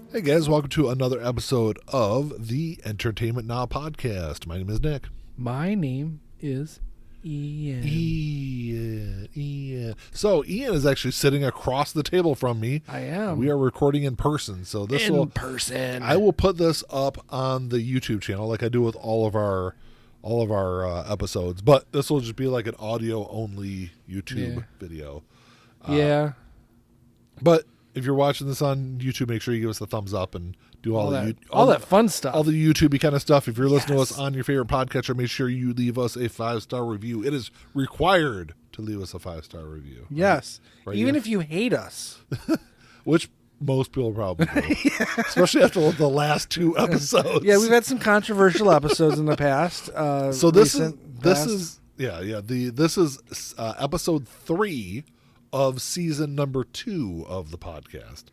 Hey guys, welcome to another episode of the Entertainment Now podcast. My name is Nick. My name is Ian. Ian. So Ian is actually sitting across the table from me. I am. We are recording in person. So this in person. I will put this up on the YouTube channel like I do with all of our episodes, but this will just be like an audio only YouTube video. Yeah. But if you're watching this on YouTube, make sure you give us a thumbs up and do all that fun stuff. All the YouTube kind of stuff. If you're listening to us on your favorite podcatcher, make sure you leave us a 5-star review. It is required to leave us a 5-star review. Yes. Right Even here? if you hate us. Which most people probably do. Especially after the last 2 episodes. Yeah, we've had some controversial episodes in the past. So this is episode 3 of season number 2 of the podcast.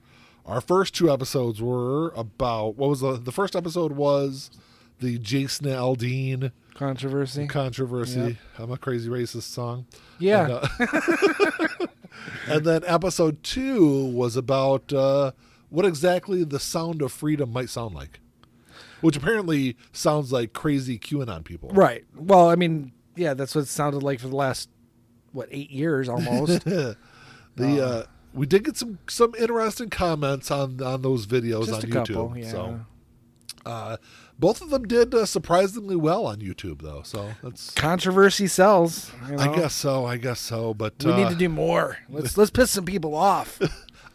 Our first 2 episodes were about, what was the first episode was the Jason Aldean controversy. Yep. I'm a Crazy Racist song. Yeah. And then episode 2 was about what exactly the sound of freedom might sound like, which apparently sounds like crazy QAnon people. Right. Well, I mean, yeah, that's what it sounded like for the last 8 years almost. We did get some interesting comments on those videos Just on a YouTube. couple, yeah. So both of them did surprisingly well on YouTube, though. So that's Controversy sells. You know? I guess so. But we need to do more. Let's piss some people off.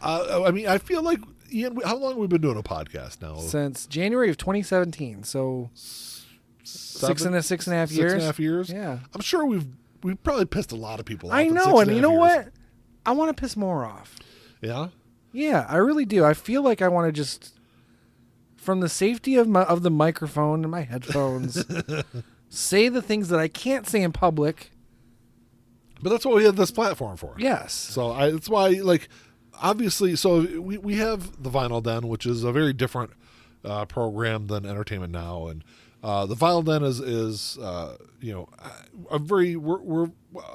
I mean, I feel like, Ian, how long have we been doing a podcast now? Since January of 2017. So 6.5 years. 6.5 years. Yeah. I'm sure we've probably pissed a lot of people off. I in know, and 6.5 you know years. what? I want to piss more off. Yeah. Yeah, I really do. I feel like I want to just, from the safety of the microphone and my headphones, say the things that I can't say in public. But that's what we have this platform for. Yes. So that's why, like, obviously, so we have the Vinyl Den, which is a very different program than Entertainment Now, and the Vinyl Den is we're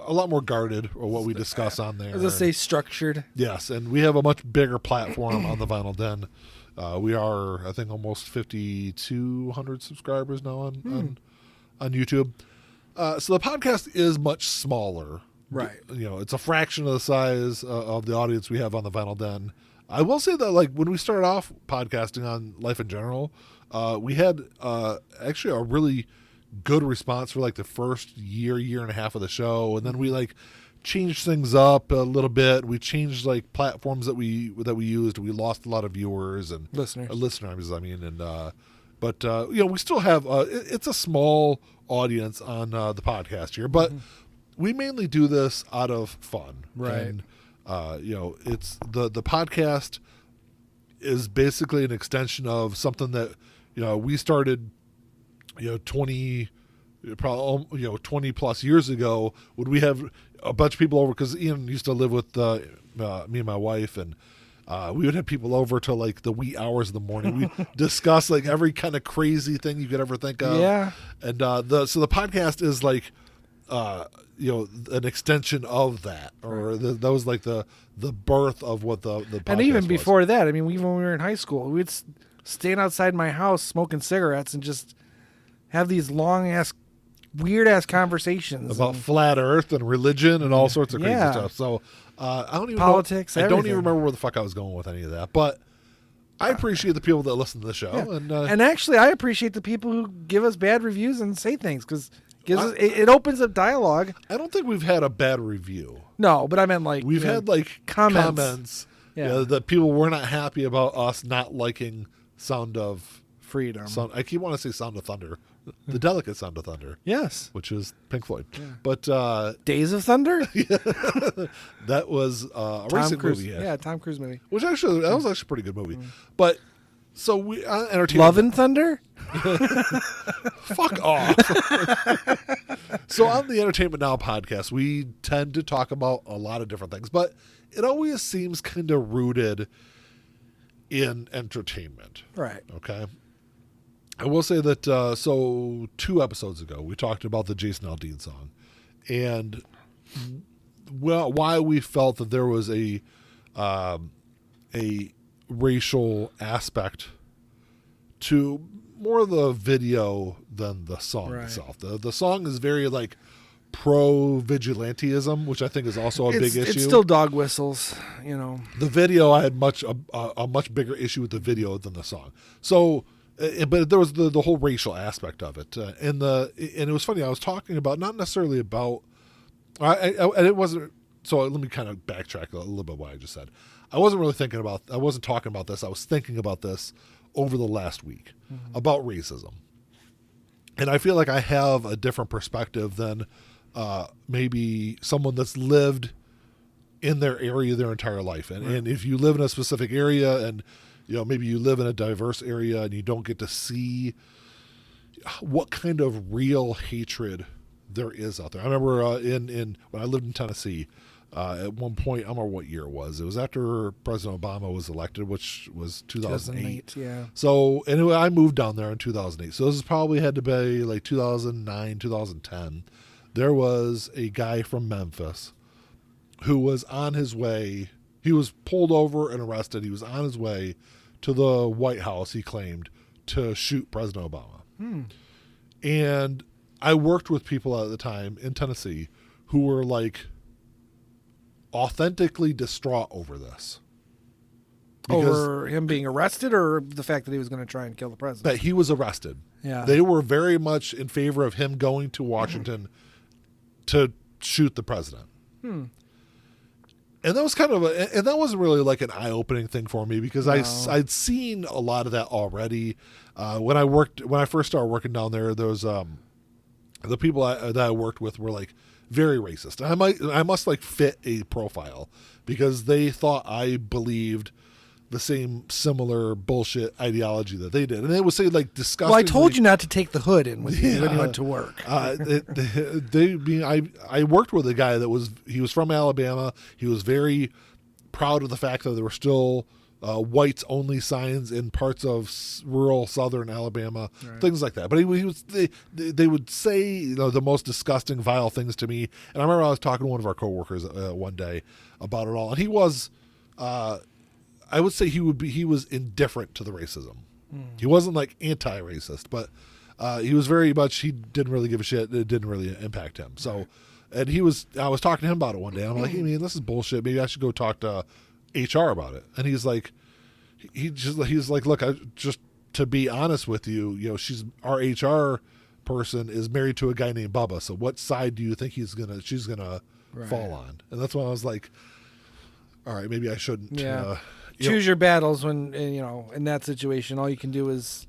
a lot more guarded or what we discuss on there. As I say, structured. Yes, and we have a much bigger platform on the Vinyl Den. We are, I think, almost 5,200 subscribers now on YouTube. So the podcast is much smaller. Right. You know, it's a fraction of the size of the audience we have on the Vinyl Den. I will say that, like, when we started off podcasting on Life in General, we had actually a really good response for like the first year and a half of the show, and then we like changed things up a little bit. We changed like platforms that we used. We lost a lot of viewers and listeners. I mean, and but we still have it's a small audience on the podcast here, but we mainly do this out of fun, right? And, it's the podcast is basically an extension of something that we started 20 plus years ago, when we have a bunch of people over, because Ian used to live with me and my wife, and we would have people over till like the wee hours of the morning. We discuss like every kind of crazy thing you could ever think of. Yeah. And so the podcast is like an extension of that, or that was like the birth of what the podcast And even was. before that, I mean, even when we were in high school, we'd stand outside my house smoking cigarettes and just have these long-ass, weird-ass conversations. About flat earth and religion and all sorts of crazy stuff. So I don't even politics, know. I don't even everything. remember where the fuck I was going with any of that. But I appreciate the people that listen to the show. Yeah. And actually, I appreciate the people who give us bad reviews and say things, because it opens up dialogue. I don't think we've had a bad review. No, but I meant like... We've had like comments that people were not happy about us not liking Sound of Freedom. I keep wanting to say Sound of Thunder. The Delicate Sound of Thunder. Yes. Which is Pink Floyd. Yeah. But Days of Thunder? that was a recent movie. Yeah, Tom Cruise movie. Which actually, that was actually a pretty good movie. But so we entertainment. Love and Thunder? Fuck off. So on the Entertainment Now podcast, we tend to talk about a lot of different things, but it always seems kind of rooted in entertainment. Right. Okay. I will say that, so 2 episodes ago, we talked about the Jason Aldean song, and why we felt that there was a racial aspect to more of the video than the song Right. itself. The song is very like pro vigilantism, which I think is also a big issue. It's still dog whistles, you know. The video, I had a much bigger issue with the video than the song. So, but there was the whole racial aspect of it, and it was funny. I was talking about not necessarily about, and it wasn't. So let me kind of backtrack a little bit what I just said. I wasn't talking about this. I was thinking about this over the last week about racism, and I feel like I have a different perspective than maybe someone that's lived in their area their entire life. And if you live in a specific area and, maybe you live in a diverse area and you don't get to see what kind of real hatred there is out there. I remember in when I lived in Tennessee, at one point, I don't remember what year it was. It was after President Obama was elected, which was 2008. Yeah. So, anyway, I moved down there in 2008. So this probably had to be like 2009, 2010. There was a guy from Memphis who was on his way. He was pulled over and arrested. He was on his way to the White House, he claimed, to shoot President Obama. And I worked with people at the time in Tennessee who were like authentically distraught over this. Over him being arrested, or the fact that he was going to try and kill the president? That he was arrested. Yeah. They were very much in favor of him going to Washington to shoot the president. And that was and that wasn't really like an eye-opening thing for me because I'd seen a lot of that already. When I first started working down there, there was the people that I worked with were like very racist. I must like fit a profile because they thought I believed the same similar bullshit ideology that they did, and they would say like disgusting. Well, I told you not to take the hood in with you when you went to work. I worked with a guy he was from Alabama. He was very proud of the fact that there were still whites only signs in parts of rural southern Alabama, things like that. But they would say the most disgusting, vile things to me. And I remember I was talking to one of our coworkers one day about it all, and he was. I would say he was indifferent to the racism. He wasn't like anti-racist, but he was very much, he didn't really give a shit. It didn't really impact him. So, and I was talking to him about it one day. And I'm like, hey man, this is bullshit. Maybe I should go talk to HR about it. And he's like, he's like, look, just to be honest with you, our HR person is married to a guy named Bubba. So what side do you think she's gonna fall on? And that's when I was like, all right, maybe I shouldn't. Yeah. Choose your battles when, in that situation. All you can do is,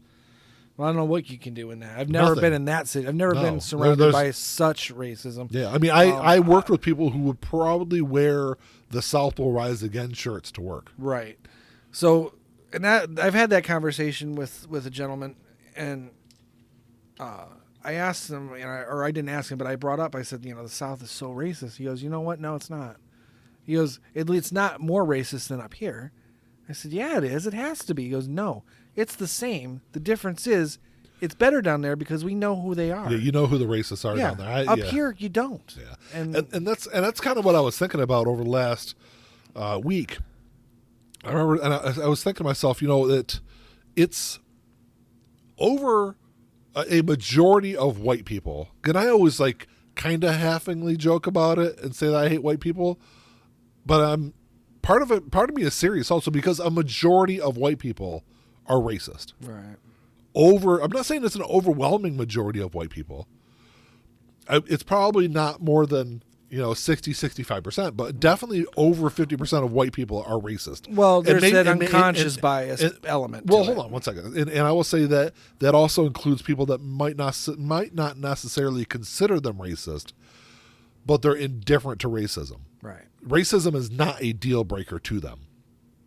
well, I don't know what you can do in that. I've never been in that situation. I've never been surrounded by such racism. Yeah, I mean, I worked with people who would probably wear the South will Rise Again shirts to work. Right. So, and I've had that conversation with a gentleman, and I asked him, or I didn't ask him, but I brought up, I said, the South is so racist. He goes, you know what? No, it's not. He goes, it's not more racist than up here. I said, yeah, it is. It has to be. He goes, no, it's the same. The difference is it's better down there because we know who they are. Yeah, you know who the racists are down there. Up here, you don't. Yeah, and that's kind of what I was thinking about over the last week. I remember, and I was thinking to myself, that it's over a majority of white people. And I always like kind of halfingly joke about it and say that I hate white people. But part of me is serious also because a majority of white people are racist. Right. I'm not saying it's an overwhelming majority of white people. It's probably not more than 60-65%, but definitely over 50% of white people are racist. Well, there's that unconscious bias element. Well, hold on one second, and I will say that also includes people that might not necessarily consider them racist, but they're indifferent to racism. Right. Racism is not a deal breaker to them.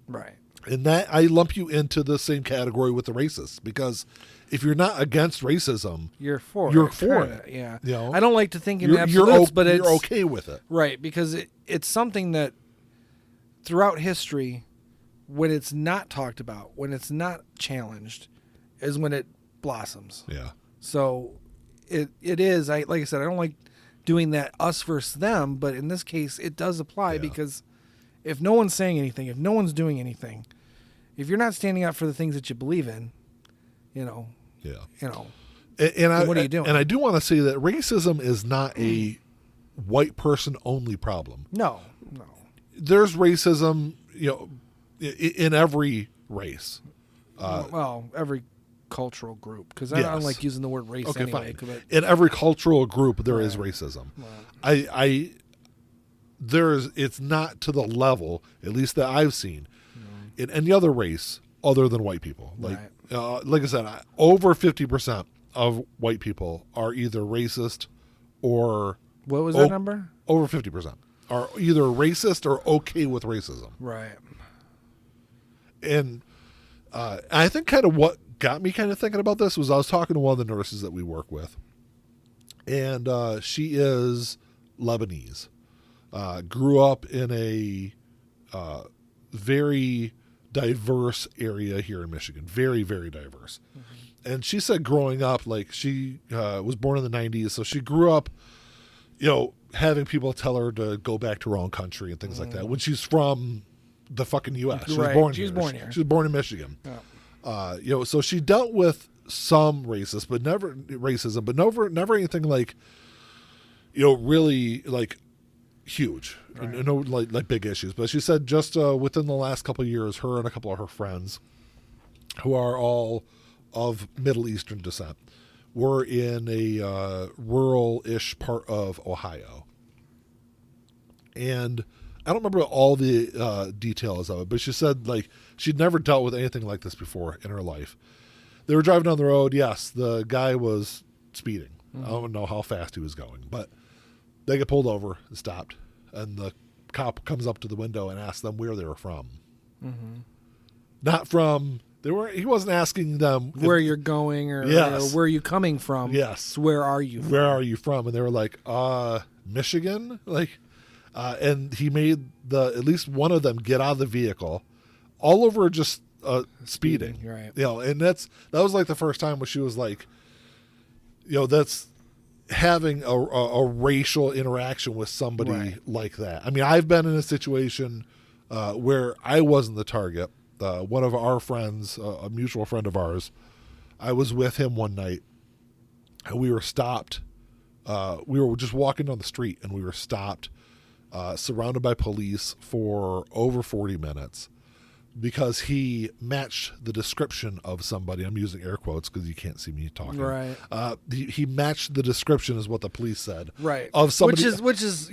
Right. And that I lump you into the same category with the racists because if you're not against racism, you're for it. Yeah. You know? I don't like to think in absolutes, but you're okay with it. Right, because it's something that throughout history, when it's not talked about, when it's not challenged, is when it blossoms. Yeah. So it is, like I said, I don't like doing that us versus them, but in this case it does apply because if no one's saying anything, if no one's doing anything, if you're not standing up for the things that you believe in, Yeah. Then what are you doing? And I do want to say that racism is not a white person only problem. No. There's racism, in every race. Well, every cultural group, because Yes. I don't like using the word race Okay, anyway. fine. But In every cultural group, there is racism. Right. It's not to the level, at least that I've seen, in any other race other than white people. Like I said, over 50% of white people are either racist or what was that number? Over 50% are either racist or okay with racism. Right. And I think kind of what got me kind of thinking about this was I was talking to one of the nurses that we work with, and she is Lebanese. Grew up in a very diverse area here in Michigan. Very, very diverse. Mm-hmm. And she said growing up, like she was born in the 90s, so she grew up, having people tell her to go back to her own country and things like that. When she's from the fucking U.S. She was born here. She was born in Michigan. Yeah. So she dealt with some racism, but never anything like, really like huge. Right. No, like big issues. But she said just within the last couple of years, her and a couple of her friends, who are all of Middle Eastern descent, were in a rural-ish part of Ohio. And I don't remember all the details of it, but she said like she'd never dealt with anything like this before in her life. They were driving down the road. Yes, the guy was speeding. Mm-hmm. I don't know how fast he was going, but they get pulled over and stopped. And the cop comes up to the window and asks them where they were from. Mm-hmm. Not from... He wasn't asking them where you're going or where are you coming from. Yes. Where are you from? Where are you from? And they were like, Michigan? And he made at least one of them get out of the vehicle, all over just speeding. Right. And that was like the first time when she was like, that's having a racial interaction with somebody like that. I mean, I've been in a situation where I wasn't the target. One of our friends, a mutual friend of ours, I was with him one night, and we were stopped. We were just walking down the street, and we were stopped, surrounded by police for over 40 minutes because he matched the description of somebody. I'm using air quotes because you can't see me talking. Right. He matched the description, is what the police said. Right. Of somebody, which is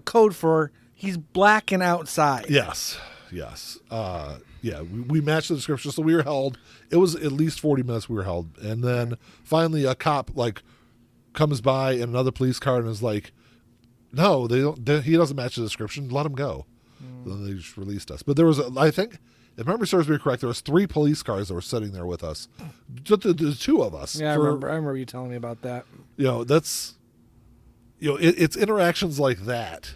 code for he's blacking outside. Yes. We matched the description, so we were held. It was at least 40 minutes we were held, and then finally a cop comes by in another police car and is like, "No, they don't. He doesn't match the description. Let him go." Then they just released us. But there was, I think, if memory serves me correct, there was 3 police cars that were sitting there with us, just the 2 of us. Yeah, I remember you telling me about that. That's, it's interactions like that.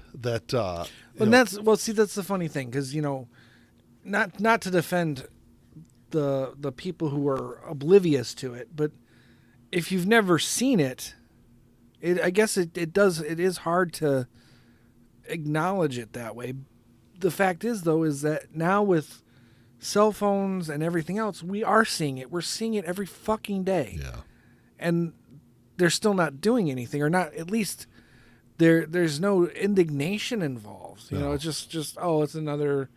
And that's the funny thing, because not to defend the people who are oblivious to it, but if you've never seen it, I guess it is hard to acknowledge it that way. The fact is, though, is that now with cell phones and everything else, we are seeing it. We're seeing it every fucking day. Yeah. And they're still not doing anything, or not, at least there's no indignation involved. It's just it's another,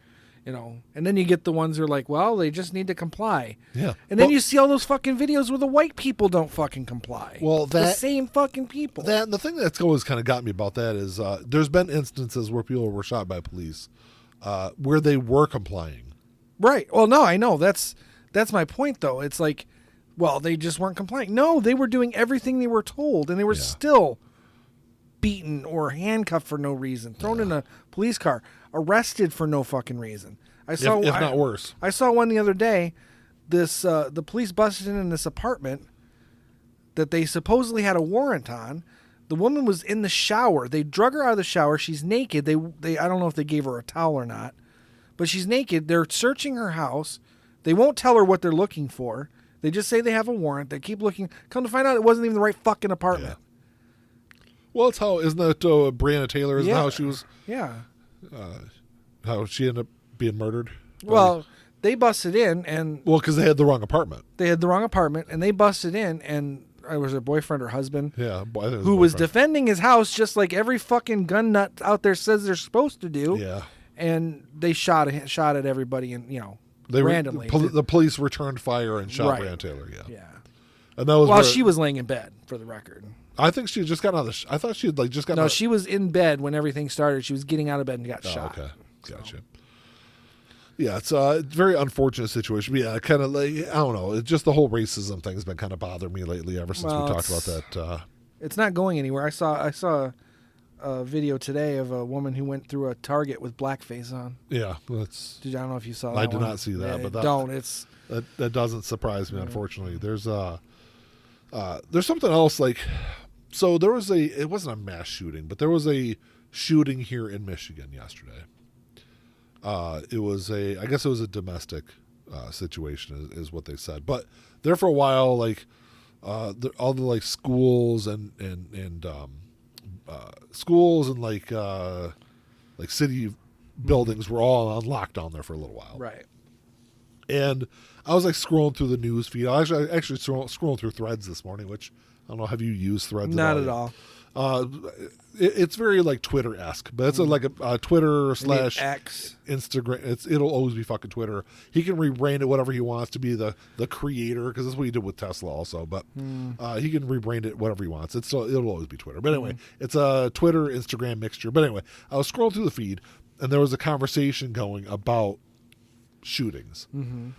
and then you get the ones who are like, well, they just need to comply. Yeah. And then you see all those fucking videos where the white people don't fucking comply. Well, the same fucking people. The thing that's always kind of got me about that is there's been instances where people were shot by police where they were complying. Right. Well, no, I know. That's my point, though. It's like, well, they just weren't complying. No, they were doing everything they were told, and they were still beaten or handcuffed for no reason, thrown in a police car, arrested for no fucking reason. If not worse. I saw one the other day. The police busted in this apartment that they supposedly had a warrant on. The woman was in the shower. They drug her out of the shower. She's naked. They I don't know if they gave her a towel or not, but she's naked. They're searching her house. They won't tell her what they're looking for. They just say they have a warrant. They keep looking. Come to find out, it wasn't even the right fucking apartment. Yeah. Well, isn't that Breonna Taylor? Isn't that how she was? Yeah. How she ended up being murdered? Well, they busted in and Well, because they had the wrong apartment. and they busted in and it was her boyfriend or husband. Yeah, I think it who was boyfriend. defending his house just like every fucking gun nut out there says they're supposed to do. Yeah. And they shot at everybody and, randomly. The police returned fire and shot Right. Brianna Taylor. Yeah. Yeah. And that was While she was laying in bed, for the record. I think she had just gotten out of I thought she had just gotten No, out. she was in bed when everything started. She was getting out of bed and got shot. Okay. Gotcha. Yeah, it's a very unfortunate situation. But yeah, kind of like, I don't know. It's just the whole racism thing has been kind of bothering me lately ever since we talked about that. It's not going anywhere. I saw a video today of a woman who went through a Target with blackface on. Yeah, that's. I don't know if you saw that. I did one. not see that, Yeah, but don't. It's that doesn't surprise me. Unfortunately, there's something else like. So there was it wasn't a mass shooting, but there was a shooting here in Michigan yesterday. It was I guess it was a domestic situation is what they said. But there for a while, like all the like schools and schools and like city buildings were all on lockdown there for a little while. right. And I was like scrolling through the news feed. I was actually scrolling through Threads this morning, which I don't know. Have you used Threads? Not at all. It's very like Twitter-esque, but it's like a Twitter / X. Instagram. It'll always be fucking Twitter. He can rebrand it whatever he wants to be the creator, because that's what he did with Tesla also. But he can rebrand it whatever he wants. It'll always be Twitter. But anyway, it's a Twitter Instagram mixture. But anyway, I was scrolling through the feed, and there was a conversation going about shootings. Mm-hmm.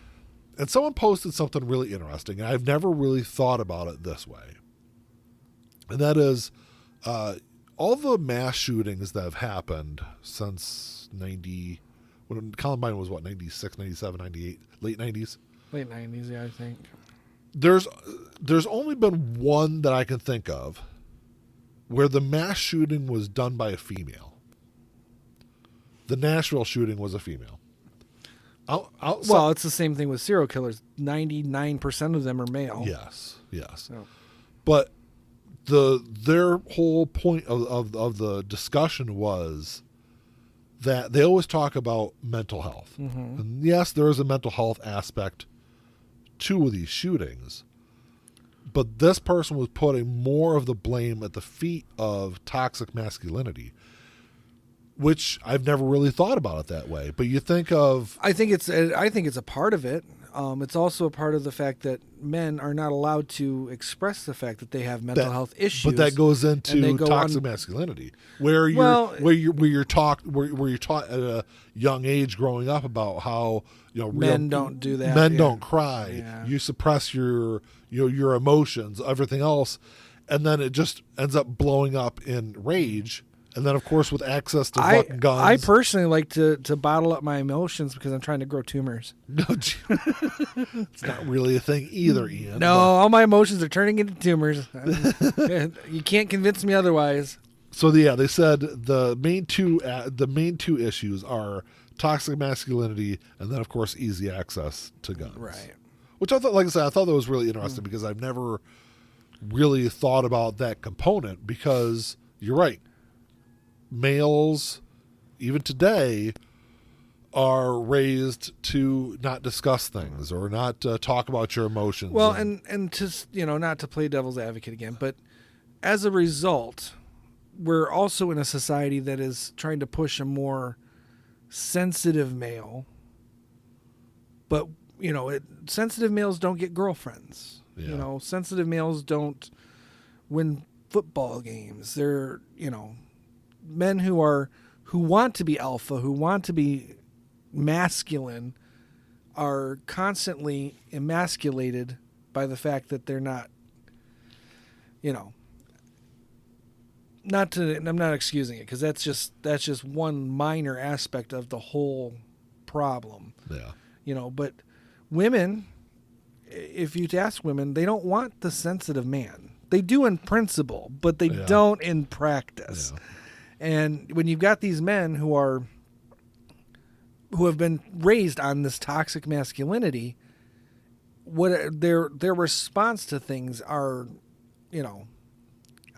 And someone posted something really interesting, and I've never really thought about it this way. And that is all the mass shootings that have happened since when Columbine was 96, 97, 98, late 90s? Late 90s, yeah, I think. There's only been one that I can think of where the mass shooting was done by a female. The Nashville shooting was a female. Well, it's the same thing with serial killers. 99% of them are male. Yes. So. But their whole point of the discussion was that they always talk about mental health. Mm-hmm. And yes, there is a mental health aspect to these shootings. But this person was putting more of the blame at the feet of toxic masculinity, which I've never really thought about it that way. But you think of... I think it's a part of it. It's also a part of the fact that men are not allowed to express the fact that they have mental health issues. But that goes into toxic masculinity, where you're taught at a young age growing up about how men don't do that. Men don't cry. Yeah. You suppress your emotions, everything else, and then it just ends up blowing up in rage. And then, of course, with access to fucking guns. I personally like to bottle up my emotions because I'm trying to grow tumors. No, it's not really a thing either, Ian. No, all my emotions are turning into tumors. You can't convince me otherwise. So they said the main two issues are toxic masculinity and then, of course, easy access to guns. Right. Which I thought, like I said, that was really interesting because I've never really thought about that component, because you're right. Males, even today, are raised to not discuss things or not talk about your emotions. Well, and to not to play devil's advocate again, but as a result, we're also in a society that is trying to push a more sensitive male. But sensitive males don't get girlfriends. Yeah. Sensitive males don't win football games. They're men who want to be alpha, who want to be masculine, are constantly emasculated by the fact that they're not, I'm not excusing it, because that's just one minor aspect of the whole problem. Yeah. But women, if you ask women, they don't want the sensitive man. They do in principle, but they don't in practice. Yeah. And when you've got these men who have been raised on this toxic masculinity, what their response to things are,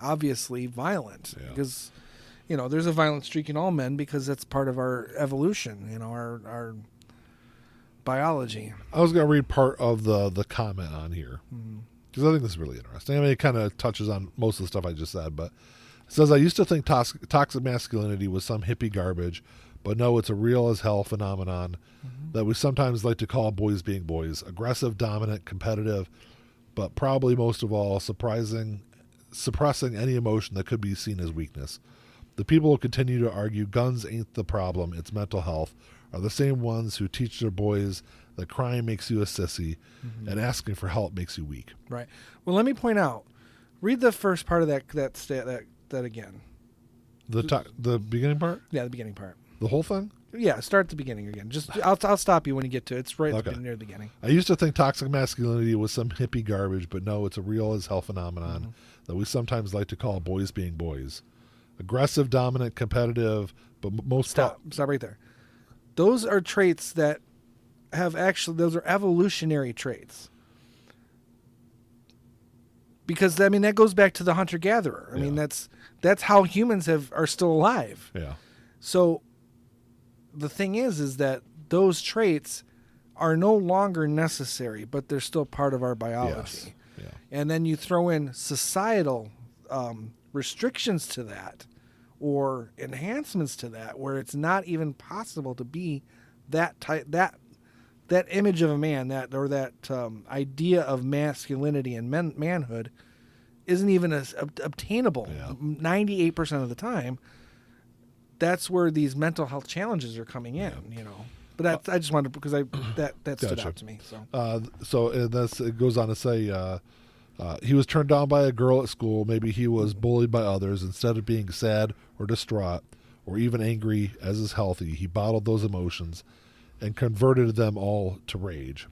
obviously violent. Yeah. Because, there's a violent streak in all men because that's part of our evolution. biology. I was going to read part of the comment on here because I think this is really interesting. I mean, it kind of touches on most of the stuff I just said, but it says, I used to think toxic masculinity was some hippie garbage, but no, it's a real as hell phenomenon that we sometimes like to call boys being boys. Aggressive, dominant, competitive, but probably most of all, suppressing any emotion that could be seen as weakness. The people who continue to argue guns ain't the problem, it's mental health, are the same ones who teach their boys that crying makes you a sissy and asking for help makes you weak. Right. Well, let me point out. Read the first part of that again. The beginning part? Yeah, the beginning part. The whole thing? Yeah, start at the beginning again. Just I'll stop you when you get to it. It's right near the beginning. I used to think toxic masculinity was some hippie garbage, but no, it's a real as hell phenomenon that we sometimes like to call boys being boys. Aggressive, dominant, competitive, but most... Stop right there. Those are traits that those are evolutionary traits. Because, I mean, that goes back to the hunter-gatherer. I mean, that's how humans are still alive. Yeah. So the thing is that those traits are no longer necessary, but they're still part of our biology. Yes. Yeah. And then you throw in societal restrictions to that or enhancements to that, where it's not even possible to be that type, that image of a man, that idea of masculinity and manhood isn't even as obtainable 98% of the time. That's where these mental health challenges are coming in, you know. But I just wanted to, because that stood out to me. It goes on to say he was turned down by a girl at school. Maybe he was bullied by others. Instead of being sad or distraught or even angry, as is healthy, he bottled those emotions and converted them all to rage.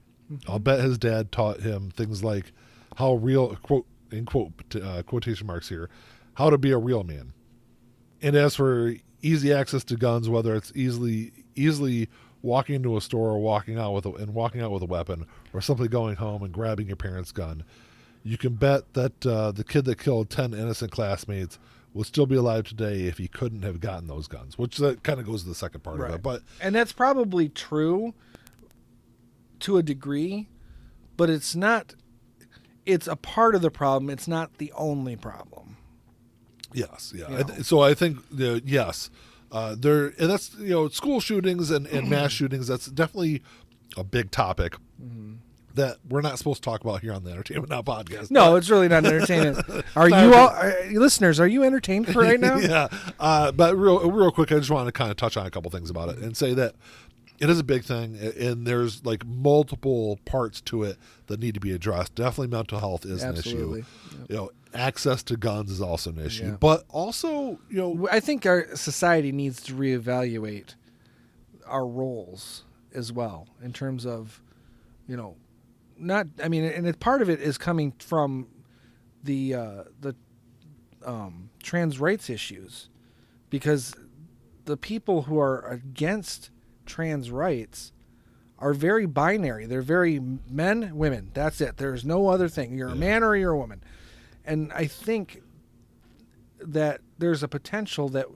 I'll bet his dad taught him things like how real, quote in quotation marks here, how to be a real man. And as for easy access to guns, whether it's easily walking into a store or walking out with a weapon, or simply going home and grabbing your parents' gun, you can bet that the kid that killed 10 innocent classmates would still be alive today if he couldn't have gotten those guns, which that kind of goes to the second part of it. And that's probably true to a degree, but it's not. It's a part of the problem. It's not the only problem. Yes, yeah. So I think yes, and that's school shootings and mass shootings. That's definitely a big topic that we're not supposed to talk about here on the Entertainment Now podcast. No, it's really not entertainment. Are you all listeners? Are you entertained for right now? Yeah, but real quick, I just want to kind of touch on a couple things about it and say that it is a big thing, and there's like multiple parts to it that need to be addressed. Definitely, mental health is an issue. Yep. Access to guns is also an issue, but also, I think our society needs to reevaluate our roles as well in terms of, and part of it is coming from the trans rights issues, because the people who are against trans rights are very binary. They're very men, women. That's it. There's no other thing. You're a man or you're a woman. And I think that there's a potential that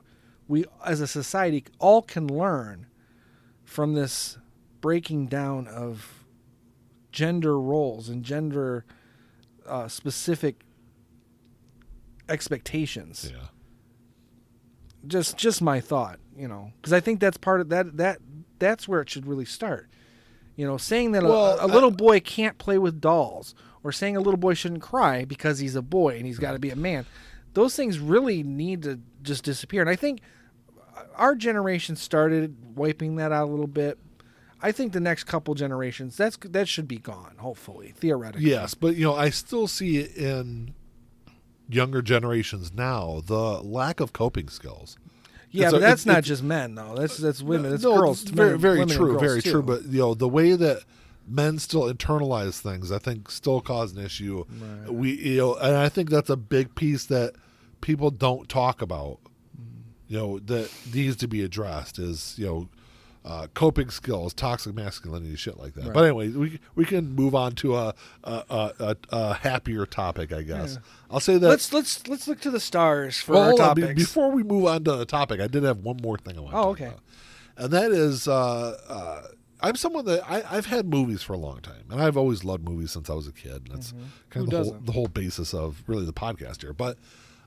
we, as a society, all can learn from this breaking down of gender roles and gender specific expectations. Yeah. Just my thought, because I think that's part of that's where it should really start. Saying that a little boy can't play with dolls, or saying a little boy shouldn't cry because he's a boy and he's got to be a man. Those things really need to just disappear. And I think our generation started wiping that out a little bit. I think the next couple generations, that should be gone, hopefully, theoretically. Yes, but I still see it in younger generations now, the lack of coping skills. Yeah, but that's not just men, though. That's women. It's girls. It's very true. Very too. true. But the way that men still internalize things, I think, still cause an issue. Right. And I think that's a big piece that people don't talk about. That needs to be addressed is coping skills, toxic masculinity, shit like that. Right. But anyway, we can move on to a happier topic, I guess. Yeah. I'll say that. Let's look to the stars for our topics. Before we move on to the topic, I did have one more thing I want to talk about. And that is, I'm someone that I've had movies for a long time, and I've always loved movies since I was a kid. And that's kind of the whole basis of really the podcast here. But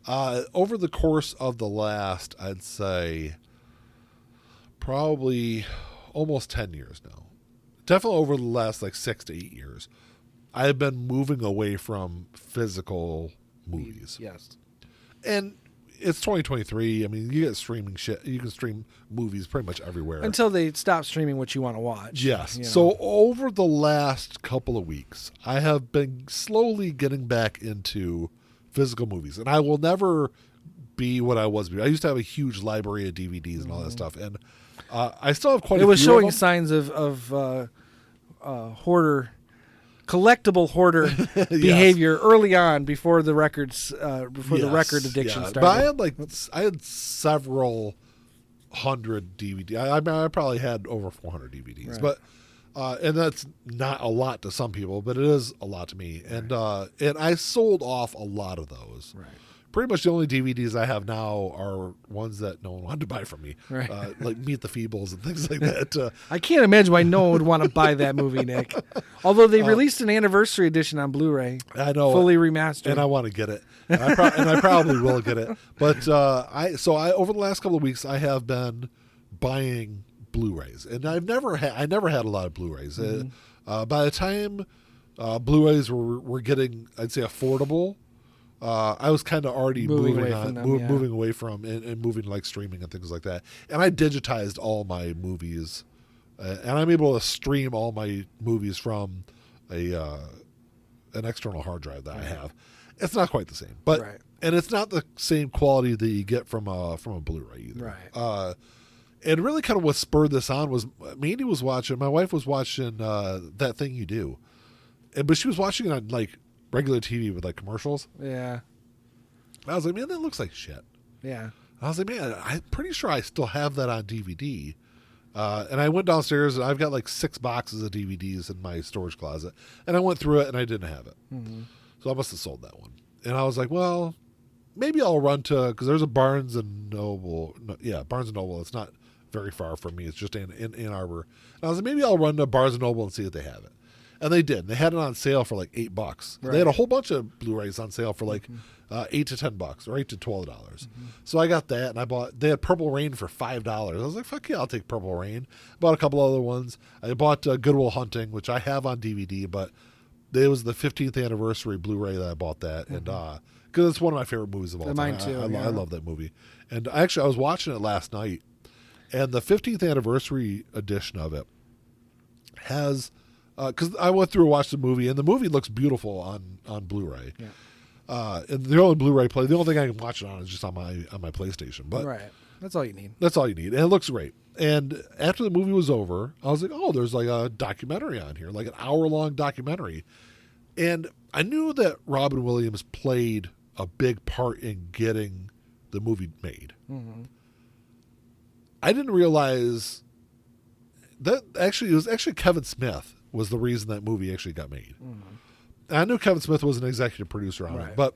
over the course of the last, I'd say, probably almost 10 years now, definitely over the last like 6 to 8 years, I've been moving away from physical movies. Yes. And it's 2023. I mean, you get streaming shit. You can stream movies pretty much everywhere. Until they stop streaming what you want to watch. Yes. You know? So over the last couple of weeks, I have been slowly getting back into physical movies. And I will never be what I was before. I used to have a huge library of DVDs and all that stuff. And I still have quite a few. It was showing of them. signs of hoarder... collectible hoarder behavior early on before the records the record addiction started. But I had several hundred DVDs. I probably had over 400 DVDs, Right. but and that's not a lot to some people, but it is a lot to me. And I sold off a lot of those. Right. Pretty much the only DVDs I have now are ones that no one wanted to buy from me, Right. Like Meet the Feebles and things like that. I can't imagine why no one would want to buy that movie, Nick. Although they released an anniversary edition on Blu-ray, I know, fully remastered. and I want to get it, and I probably will get it. But I over the last couple of weeks, I have been buying Blu-rays, and I never had a lot of Blu-rays. By the time Blu-rays were getting, I'd say, affordable, I was kind of already moving away from and moving to like streaming and things like that. And I digitized all my movies, and I'm able to stream all my movies from an external hard drive that I have. It's not quite the same, but and it's not the same quality that you get from a Blu-ray either. Right. And really, kind of what spurred this on was Mandy was watching. My wife was watching That Thing You Do, but she was watching it on like regular TV with like commercials. Yeah. I was like, man, that looks like shit. Yeah. I was like, man, I'm pretty sure I still have that on DVD. And I went downstairs and I've got like 6 boxes of DVDs in my storage closet. And I went through it and I didn't have it. Mm-hmm. So I must have sold that one. And I was like, well, maybe I'll run to, because there's a Barnes and Noble. Barnes and Noble. It's not very far from me. It's just in Ann Arbor. And I was like, maybe I'll run to Barnes and Noble and see if they have it. And they did. They had it on sale for like $8. Right. They had a whole bunch of Blu-rays on sale for like $8 to $10 or $8 to $12. So I got that, and I bought. They had Purple Rain for $5. I was like, "Fuck yeah, I'll take Purple Rain." Bought a couple other ones. I bought Good Will Hunting, which I have on DVD, but it was the 15th anniversary Blu-ray that I bought that, and because it's one of my favorite movies of all time. Mine too. I love that movie. And actually, I was watching it last night, and the 15th anniversary edition of it has. Because I went through and watched the movie, and the movie looks beautiful on Blu-ray. Yeah. And the only Blu-ray play, the only thing I can watch it on is just on my PlayStation. But right, that's all you need. That's all you need, and it looks great. And after the movie was over, I was like, oh, there's like a documentary on here, like an hour-long documentary. And I knew that Robin Williams played a big part in getting the movie made. Mm-hmm. I didn't realize that it was actually Kevin Smith was the reason that movie actually got made. Mm-hmm. I knew Kevin Smith was an executive producer on it, but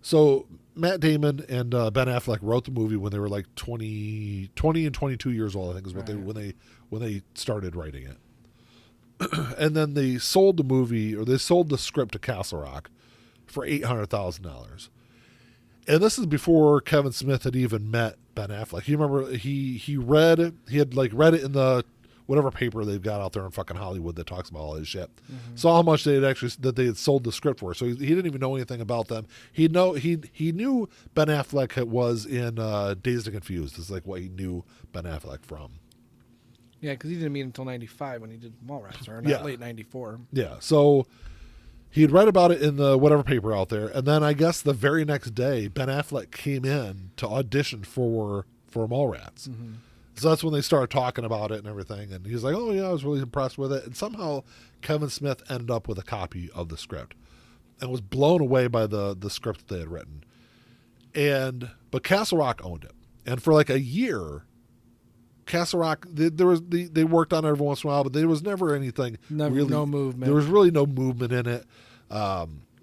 so Matt Damon and Ben Affleck wrote the movie when they were like 20 and 22 years old, I think is what when they started writing it. And then they sold the movie, or they sold the script to Castle Rock for $800,000. And this is before Kevin Smith had even met Ben Affleck. You remember he had read it in the whatever paper they've got out there in fucking Hollywood that talks about all this shit. Mm-hmm. Saw how much they had sold the script for. So he didn't even know anything about them. He knew Ben Affleck was in Dazed and Confused. This is like what he knew Ben Affleck from. Yeah, because he didn't meet until 95 when he did Mallrats, or late 94. Yeah, so he'd read about it in the whatever paper out there, and then I guess the very next day, Ben Affleck came in to audition for Mallrats. Mm-hmm. So that's when they started talking about it and everything, and he's like, oh yeah, I was really impressed with it. And somehow Kevin Smith ended up with a copy of the script and was blown away by the script that they had written. But Castle Rock owned it. And for like a year, Castle Rock, they worked on it every once in a while, but there was never anything. No movement. There was really no movement in it.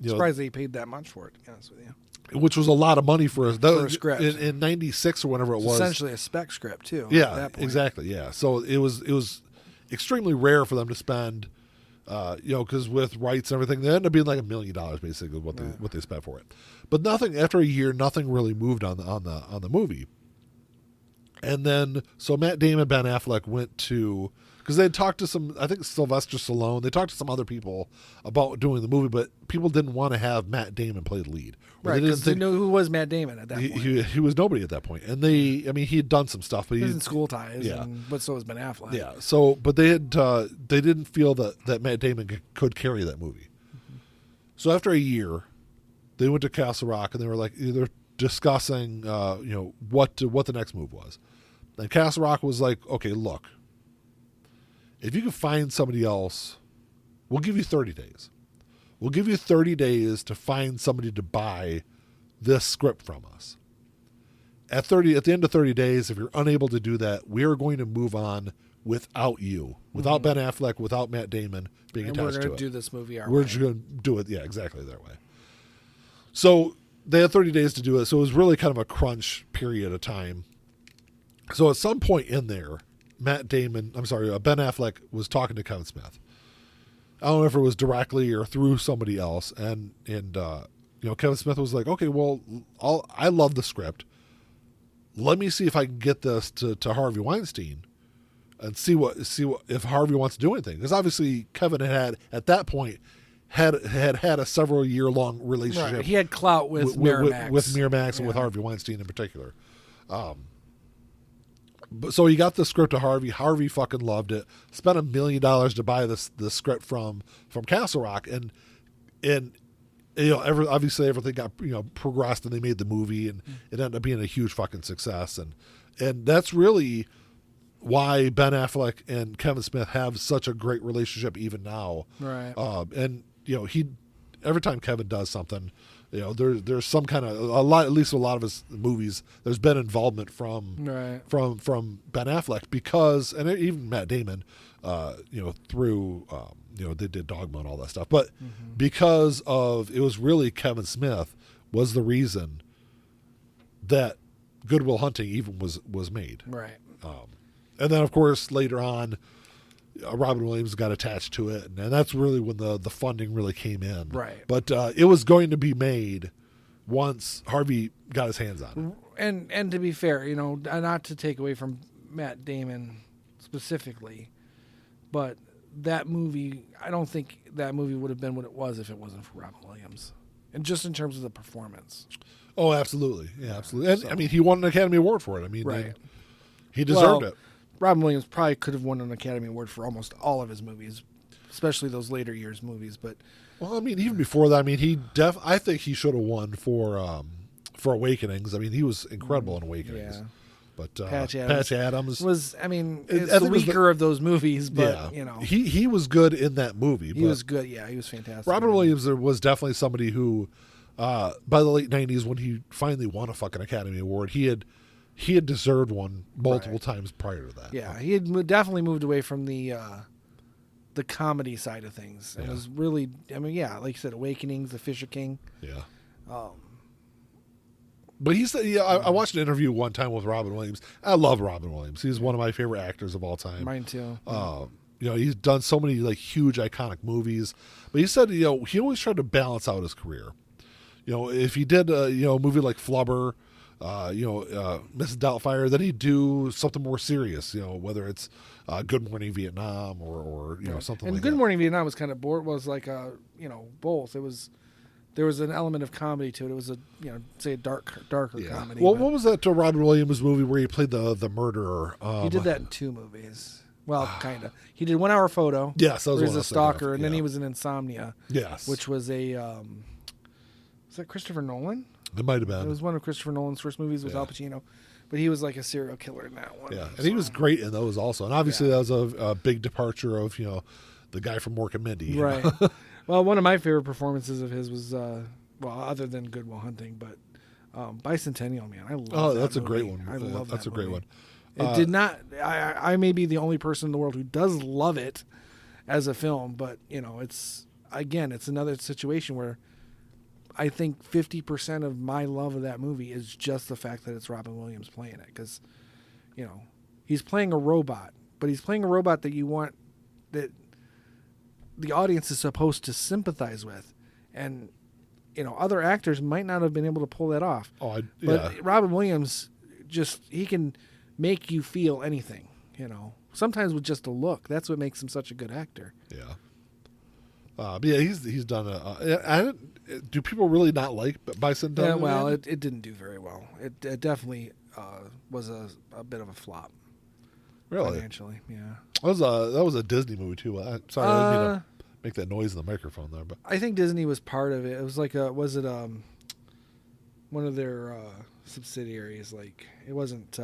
Surprised they paid that much for it, to be honest with you. which was a lot of money for a script in '96 or whenever it was. Essentially a spec script too. Yeah, at that point. exactly. Yeah, so it was extremely rare for them to spend. Because with rights and everything, they ended up being like $1 million basically what they spent for it. But nothing after a year, nothing really moved on the movie. And then so Matt Damon, Ben Affleck went to, because they had talked to some, I think Sylvester Stallone. They talked to some other people about doing the movie, but people didn't want to have Matt Damon play the lead. Right, because they know who was Matt Damon at that point. He was nobody at that point. And he had done some stuff, but he was in School Ties. Yeah, but so was Ben Affleck. Yeah. So, but they didn't feel that Matt Damon could carry that movie. Mm-hmm. So after a year, they went to Castle Rock and they were like, they're discussing, what the next move was. And Castle Rock was like, okay, look, if you can find somebody else, we'll give you 30 days. We'll give you 30 days to find somebody to buy this script from us. At the end of 30 days, if you're unable to do that, we are going to move on without you, without Ben Affleck, without Matt Damon being attached to it. We're going to do this movie our way. We're just going to do it, yeah, exactly their way. So they had 30 days to do it, so it was really kind of a crunch period of time. So at some point in there, Ben Affleck was talking to Kevin Smith. I don't know if it was directly or through somebody else, and Kevin Smith was like, okay, well, I love the script. Let me see if I can get this to Harvey Weinstein, and see what if Harvey wants to do anything. Because obviously Kevin had at that point had a several year long relationship. Right. He had clout with Miramax, with Miramax, and with Harvey Weinstein in particular. So he got the script to Harvey. Harvey fucking loved it. Spent $1 million to buy this script from Castle Rock, and obviously everything got progressed, and they made the movie, and it ended up being a huge fucking success, and that's really why Ben Affleck and Kevin Smith have such a great relationship even now. Right. And every time Kevin does something, there's some kind of at least a lot of his movies, there's been involvement from Ben Affleck, because, and even Matt Damon, through they did Dogma and all that stuff, but because of, it was really Kevin Smith was the reason that Good Will Hunting even was made. Right. And then of course later on, Robin Williams got attached to it, and that's really when the funding really came in. Right. But it was going to be made once Harvey got his hands on it. And to be fair, not to take away from Matt Damon specifically, but that movie, I don't think that movie would have been what it was if it wasn't for Robin Williams. And just in terms of the performance. Oh, absolutely. Yeah, absolutely. And he won an Academy Award for it. Right. He deserved it. Robin Williams probably could have won an Academy Award for almost all of his movies, especially those later years movies. But even before that, I think he should have won for Awakenings. He was incredible in Awakenings. Yeah. But Patch Adams was, it's the weaker of those movies, but he was good in that movie. He was good. Yeah, he was fantastic. Robin Williams was definitely somebody who, by the late '90s, when he finally won a fucking Academy Award, he had deserved one multiple times prior to that. Yeah, he had definitely moved away from the comedy side of things. It was really, like you said, Awakenings, The Fisher King. Yeah. But he said, I watched an interview one time with Robin Williams. I love Robin Williams. He's one of my favorite actors of all time. Mine too. He's done so many huge iconic movies. But he said, he always tried to balance out his career. If he did a movie like Flubber, Mrs. Doubtfire, then he'd do something more serious, whether it's Good Morning Vietnam or something like that. And Good Morning Vietnam was kind of was like both. There was an element of comedy to it. It was a darker comedy. Well, what was that to Robin Williams movie where he played the murderer? He did that in 2 movies. Well, kind of. He did 1 Hour Photo. Yes, that was where he was a stalker, and then he was in Insomnia. Yes, which was a was that Christopher Nolan? It might have been. It was one of Christopher Nolan's first movies with Al Pacino, but he was like a serial killer in that one. Yeah, and he was great in those also. And obviously that was a big departure of the guy from Mork and Mindy. Right. Well, one of my favorite performances of his was other than Good Will Hunting, but Bicentennial Man. I love. Oh, that's a great one. I love that's that a great movie. one. It did not. I may be the only person in the world who does love it as a film, but it's another situation where I think 50% of my love of that movie is just the fact that it's Robin Williams playing it, because, he's playing a robot, but he's playing a robot that that the audience is supposed to sympathize with, and other actors might not have been able to pull that off. But Robin Williams he can make you feel anything. Sometimes with just a look. That's what makes him such a good actor. Yeah. He's done do people really not like Bicentennial? Yeah, well, it didn't do very well. It definitely was a bit of a flop. Really? Financially, yeah. That was a Disney movie too. Sorry, I didn't mean to make that noise in the microphone there, but I think Disney was part of it. It was like one of their subsidiaries? Like, it wasn't.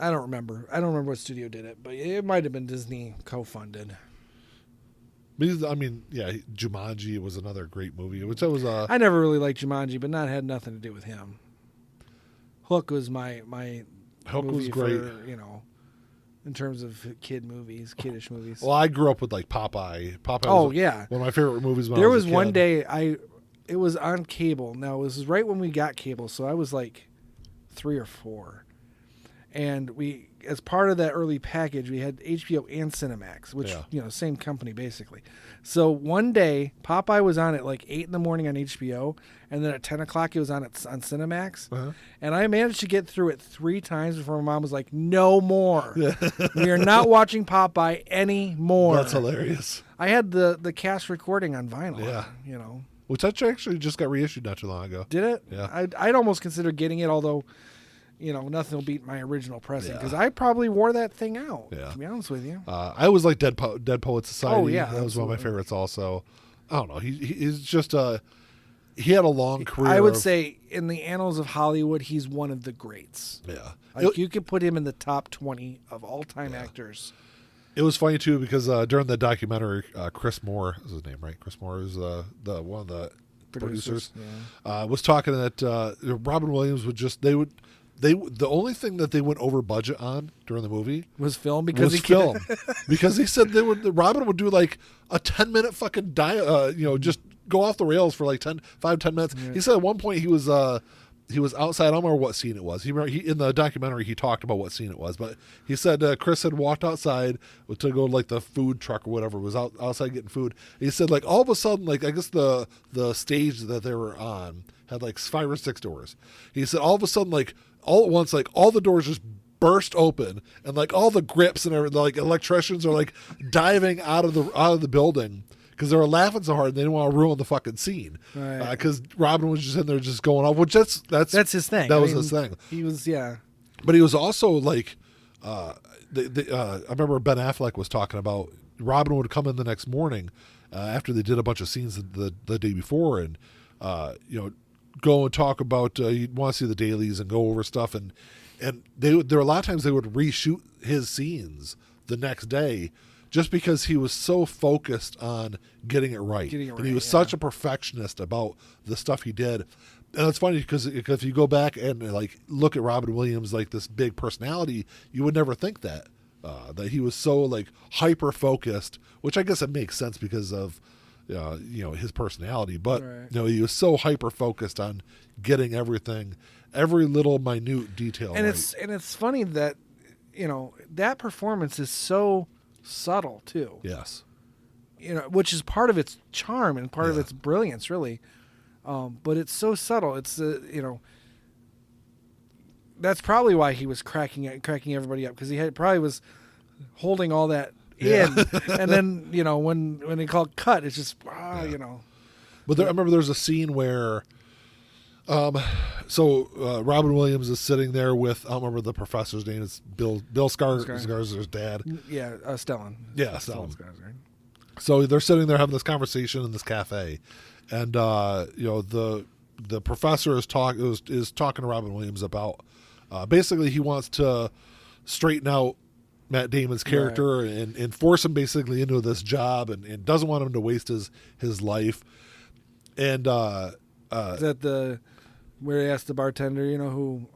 I don't remember. I don't remember what studio did it, but it might have been Disney co-funded. Because, I mean, yeah, Jumanji was another great movie. Which was I never really liked Jumanji, but had nothing to do with him. Hook was my Hook movie was great. for, in terms of kiddish movies. Well, I grew up with like Popeye. Popeye was yeah. one of my favorite movies when there I was was a one kid. day it was on cable. Now, it was right when we got cable, so I was like 3 or 4. And we, as part of that early package, we had HBO and Cinemax, which, same company basically. So one day, Popeye was on at like 8 in the morning on HBO, and then at 10 o'clock it was on Cinemax. Uh-huh. And I managed to get through it 3 times before my mom was like, no more. We are not watching Popeye anymore. That's hilarious. I had the cast recording on vinyl. Yeah. Which actually just got reissued not too long ago. Did it? Yeah. I'd almost consider getting it, although... nothing will beat my original pressing, because I probably wore that thing out, to be honest with you. I was like Dead Poet Society. Oh, yeah. That was absolutely. one of my favorites also. I don't know. He's just he had a long career. I would say in the annals of Hollywood, he's one of the greats. Yeah. Like, you could put him in the top 20 of all-time actors. It was funny, too, because during the documentary, Chris Moore is his name, right? Chris Moore is the one of the producers. Was talking that Robin Williams would just... the only thing that they went over budget on during the movie was film, because because he said Robin would do like a 10-minute fucking just go off the rails for like 10 minutes. Yeah. He said at one point he was outside. I don't remember what scene it was. He in the documentary he talked about what scene it was, but he said Chris had walked outside to go to like the food truck or whatever, was outside getting food. He said like all of a sudden, like I guess the stage that they were on had like 5 or 6 doors. He said all of a sudden, like all at once, like all the doors just burst open, and like all the grips and everything, like electricians are like diving out of the building because they were laughing so hard and they didn't want to ruin the fucking scene. Right. Because Robin was just in there just going off, which that's his thing. That was his thing. He was but he was also like, I remember Ben Affleck was talking about Robin would come in the next morning after they did a bunch of scenes the day before, and go and talk about you'd want to see the dailies and go over stuff, and there were a lot of times they would reshoot his scenes the next day just because he was so focused on getting it right. And he was such a perfectionist about the stuff he did. And it's funny because if you go back and like look at Robin Williams, like this big personality, you would never think that he was so like hyper focused, which I guess it makes sense because of his personality, but he was so hyper focused on getting everything, every little minute detail. And right. it's funny that that performance is so subtle too. Yes. Which is part of its charm and part of its brilliance, really. But it's so subtle. It's that's probably why he was cracking everybody up, because he probably was holding all that in, and then when they call cut, it's just But I remember there's a scene where, Robin Williams is sitting there with, I don't remember the professor's name. It's Bill Skarsgård's dad. Yeah, Stellan. Yeah, Stellan. So they're sitting there having this conversation in this cafe, and the professor is talking to Robin Williams about basically he wants to straighten out Matt Damon's character and force him basically into this job, and doesn't want him to waste his life. And is that the Where he asked the bartender, who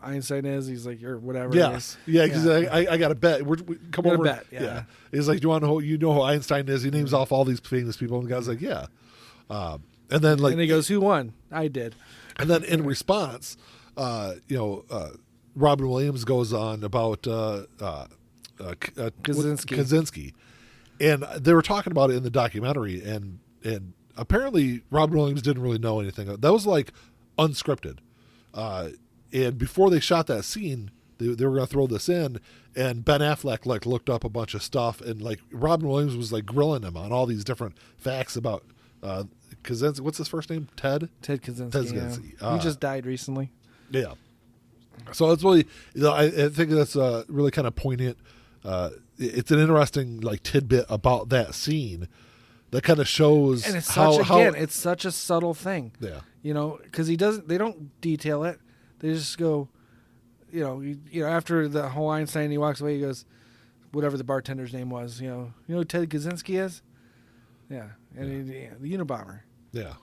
Einstein is. He's like, or whatever. Yes, yeah, because I got a bet. We come Got a over. bet, yeah. He's like, do you want to know? You know who Einstein is? He names off all these famous people, and the guy's like, yeah. And then And he goes, "Who won?" I did. And then in response, Robin Williams goes on about Kaczynski, and they were talking about it in the documentary, and apparently Robin Williams didn't really know anything. That was like unscripted, and before they shot that scene, they were going to throw this in, and Ben Affleck like looked up a bunch of stuff, and like Robin Williams was like grilling him on all these different facts about Kaczynski. What's his first name? Ted Kaczynski. Ted Kaczynski. He just died recently. Yeah. So it's really, I think that's really kind of poignant. It's an interesting like tidbit about that scene that kind of shows, and it's how it's such a subtle thing. Yeah. Because they don't detail it. They just go, after the whole Einstein, he walks away. He goes, whatever the bartender's name was. You know who Ted Kaczynski is? Yeah, and the Unabomber. Yeah.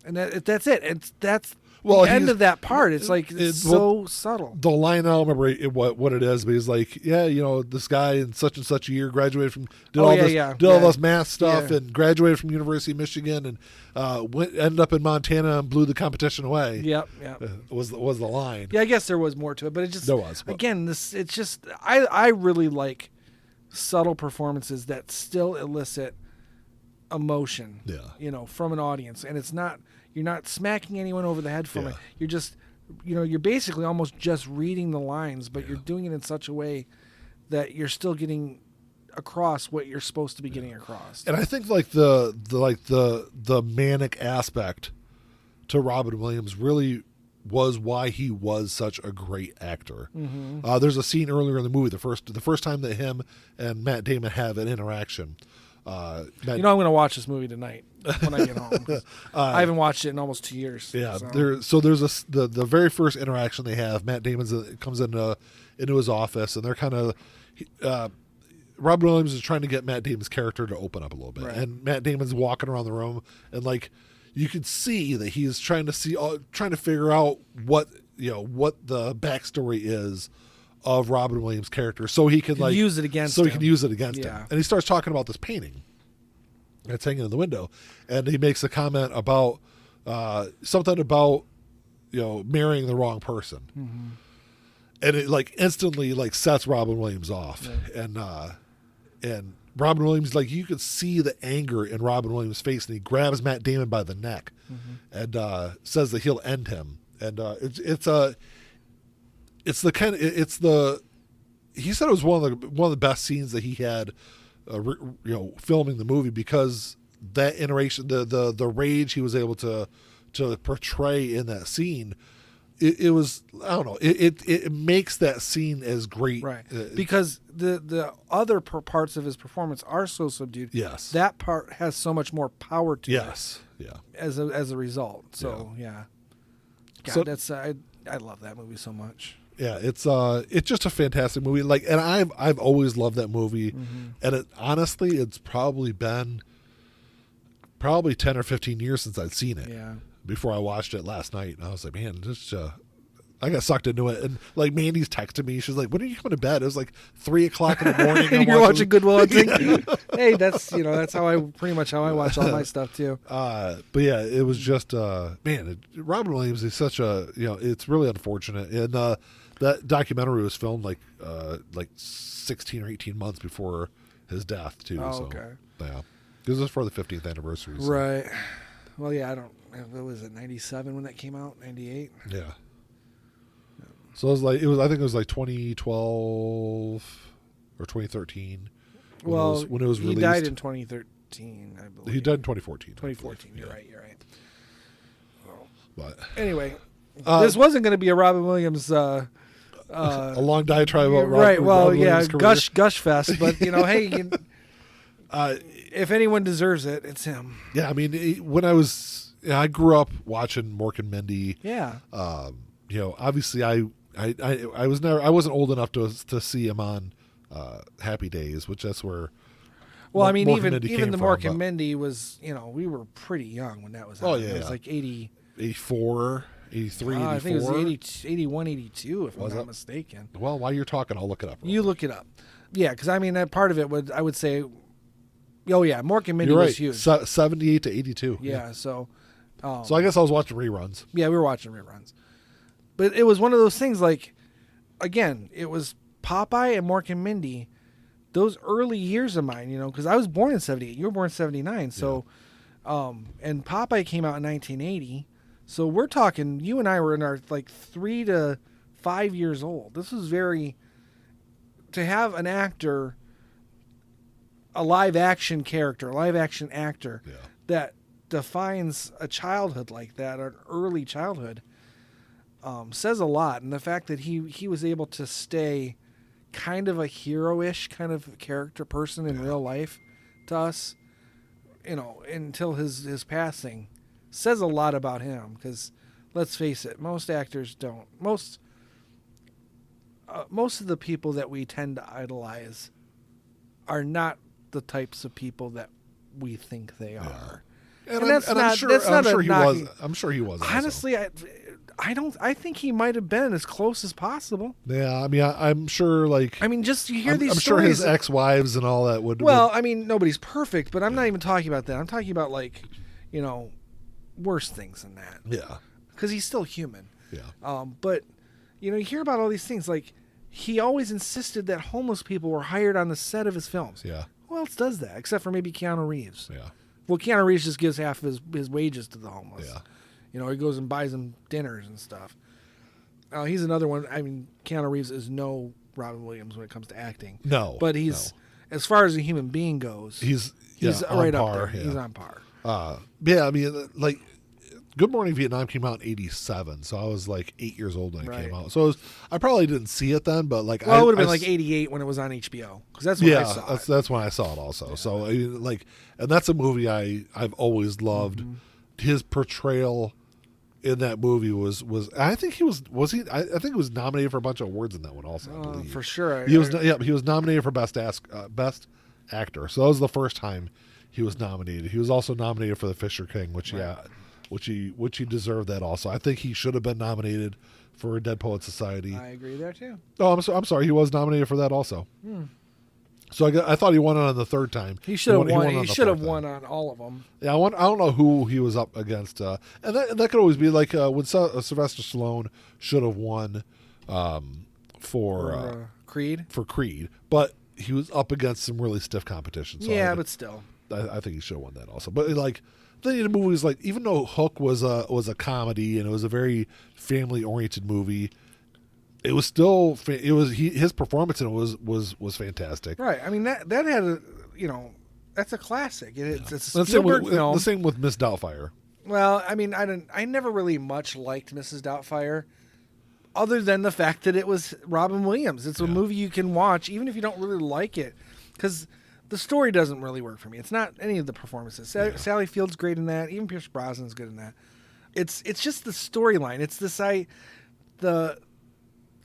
And that's it. That's the end of that part. It's like so subtle. The line, I don't remember what it is, but he's like, this guy in such and such a year graduated from all this math stuff and graduated from University of Michigan and ended up in Montana and blew the competition away. Yep. Was the line? Yeah, I guess there was more to it, but it just there was. Again, it's just I really like subtle performances that still elicit emotion. Yeah. From an audience, and it's not. You're not smacking anyone over the head from Yeah. it. You're just, you're basically almost just reading the lines, but you're doing it in such a way that you're still getting across what you're supposed to be getting across. And I think like the manic aspect to Robin Williams really was why he was such a great actor. Mm-hmm. There's a scene earlier in the movie, the first time that him and Matt Damon have an interaction. I'm going to watch this movie tonight when I get home. I haven't watched it in almost 2 years. Yeah, there's the very first interaction they have. Matt Damon comes into his office, and they're kind of Robin Williams is trying to get Matt Damon's character to open up a little bit, right. And Matt Damon's walking around the room, and like you can see that he's trying to figure out what the backstory is of Robin Williams' character, so he can use it against him. Yeah. And he starts talking about this painting that's hanging in the window, and he makes a comment about something about marrying the wrong person, and it like instantly like sets Robin Williams off, and Robin Williams, like you could see the anger in Robin Williams' face, and he grabs Matt Damon by the neck and says that he'll end him, and he said it was one of the best scenes that he had, filming the movie, because that iteration, the rage he was able to portray in that scene, it was, I don't know, it makes that scene as great, right? Because the other parts of his performance are so subdued. Yes, that part has so much more power to it. Yes, yeah. As a result, so yeah. God, so, I love that movie so much. Yeah, it's just a fantastic movie. Like, and I've always loved that movie, and honestly, it's probably been 10 or 15 years since I'd seen it. Yeah. Before I watched it last night, and I was like, man, just I got sucked into it. And like Mandy's texting me, she's like, "When are you coming to bed?" It was like 3:00 in the morning. And you're watching Good Will Hunting. Hey, that's how I watch all my stuff too. But yeah, it was just Robin Williams is such a it's really unfortunate, and that documentary was filmed like 16 or 18 months before his death too. Oh, so, okay. Yeah, this was for the 50th anniversary. So. Right. Well, yeah, what was it, 97 when that came out? 98? Yeah. So it was I think it was like 2012 or 2013. When it was released. He died in 2013, I believe. He died in 2014. 2014, you're right. Well, but anyway, this wasn't going to be a Robin Williams a long diatribe about right. Well, Robin yeah, Williams' gush fest, but hey, if anyone deserves it, it's him. Yeah, I mean, when I grew up watching Mork and Mindy. Yeah. Obviously I wasn't old enough to see him on Happy Days, which that's where. Well, I mean, Mork even the Mork and Mindy was, we were pretty young when that was out. Oh yeah, it was like 84. 83, I think it was 84? 80, 81, 82, if Was I'm not it? mistaken. Well, while you're talking, I'll look it up. You look it up. Yeah, because I mean, that part of it I would say, oh yeah, Mork and Mindy You're right. was huge. 78 to 82. Yeah, so. So I guess I was watching reruns. Yeah, we were watching reruns. But it was one of those things like, again, it was Popeye and Mork and Mindy, those early years of mine, because I was born in 78. You were born in 79. So, and Popeye came out in 1980. So we're talking, you and I were in our 3 to 5 years old. This was to have an actor, a live action character, a live action actor that defines a childhood like that, an early childhood, says a lot. And the fact that he was able to stay kind of a hero-ish kind of character person in real life to us, until his passing, says a lot about him. Because let's face it, most actors don't. Most of the people that we tend to idolize are not the types of people that we think they are. And I'm sure he was. I'm sure he was. Honestly, I think he might have been as close as possible. Yeah, I mean, I'm sure. Just you hear these I'm stories. sure his ex-wives and all that would. Well, I mean, nobody's perfect, but I'm not even talking about that. I'm talking about worse things than that. Yeah. Because he's still human. Yeah. But you hear about all these things. He always insisted that homeless people were hired on the set of his films. Yeah. Who else does that except for maybe Keanu Reeves? Yeah. Well, Keanu Reeves just gives half of his wages to the homeless. Yeah. He goes and buys them dinners and stuff. He's another one. I mean, Keanu Reeves is no Robin Williams when it comes to acting. No. But as far as a human being goes, he's right up there. Yeah. He's on par. Yeah, I mean, Good Morning Vietnam came out in 87, so I was 8 years old when it came out. So I probably didn't see it then, but it would have been 88 when it was on HBO, because that's when I saw it. That's when I saw it also. Yeah. So and that's a movie I've always loved. Mm-hmm. His portrayal in that movie was I think he was he I think he was nominated for a bunch of awards in that one also. I believe. For sure. He was nominated for best actor. So that was the first time he was nominated. He was also nominated for the Fisher King, which he deserved that also. I think he should have been nominated for Dead Poets Society. I agree there too. Oh, I'm sorry. He was nominated for that also. So I thought he won it on the third time. He should have won. He should have won on all of them. Yeah, I don't know who he was up against, and that could always be when Sylvester Stallone should have won for Creed. For Creed, but he was up against some really stiff competition. So but still, I think he should have won that also. But the movie was even though Hook was a comedy and it was a very family oriented movie, it was still his performance in it was fantastic. Right. I mean that had that's a classic. It's a Spielberg film. The same with Miss Doubtfire. Well, I mean, I never really much liked Mrs. Doubtfire, other than the fact that it was Robin Williams. It's a movie you can watch even if you don't really like it, because the story doesn't really work for me. It's not any of the performances. Sally Field's great in that. Even Pierce Brosnan's good in that. It's just the storyline. It's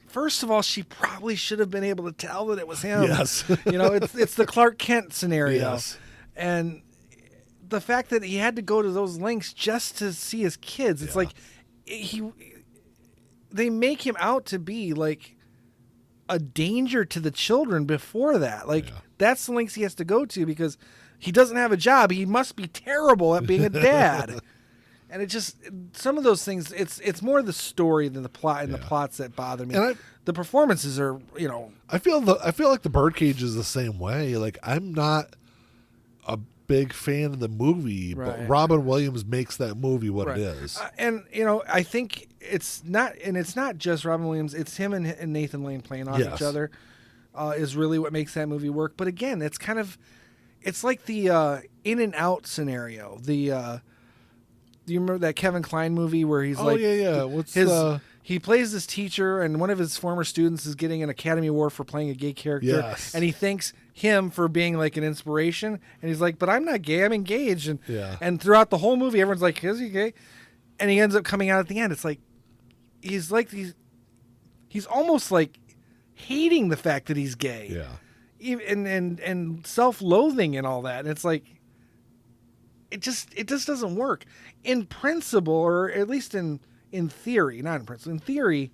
first of all, she probably should have been able to tell that it was him. Yes. It's the Clark Kent scenario. Yes. And the fact that he had to go to those lengths just to see his kids. It's they make him out to be a danger to the children before that. That's the lengths he has to go to because he doesn't have a job. He must be terrible at being a dad. And it just, some of those things, it's more the story than the plot, and the plots that bother me. And the performances are, I feel like The Birdcage is the same way. I'm not a big fan of the movie, but Robin Williams makes that movie what it is. And I think it's not just Robin Williams. It's him and Nathan Lane playing off each other is really what makes that movie work. But again, it's like the In and Out scenario. Do you remember that Kevin Kline movie where he's he plays this teacher and one of his former students is getting an Academy Award for playing a gay character, and he thanks him for being an inspiration, and he's like, but I'm not gay, I'm engaged, and throughout the whole movie everyone's like, is he gay? And he ends up coming out at the end. It's he's almost hating the fact that he's gay, and self-loathing and all that, and it's it just doesn't work in principle, or at least in in theory, not in principle, in theory,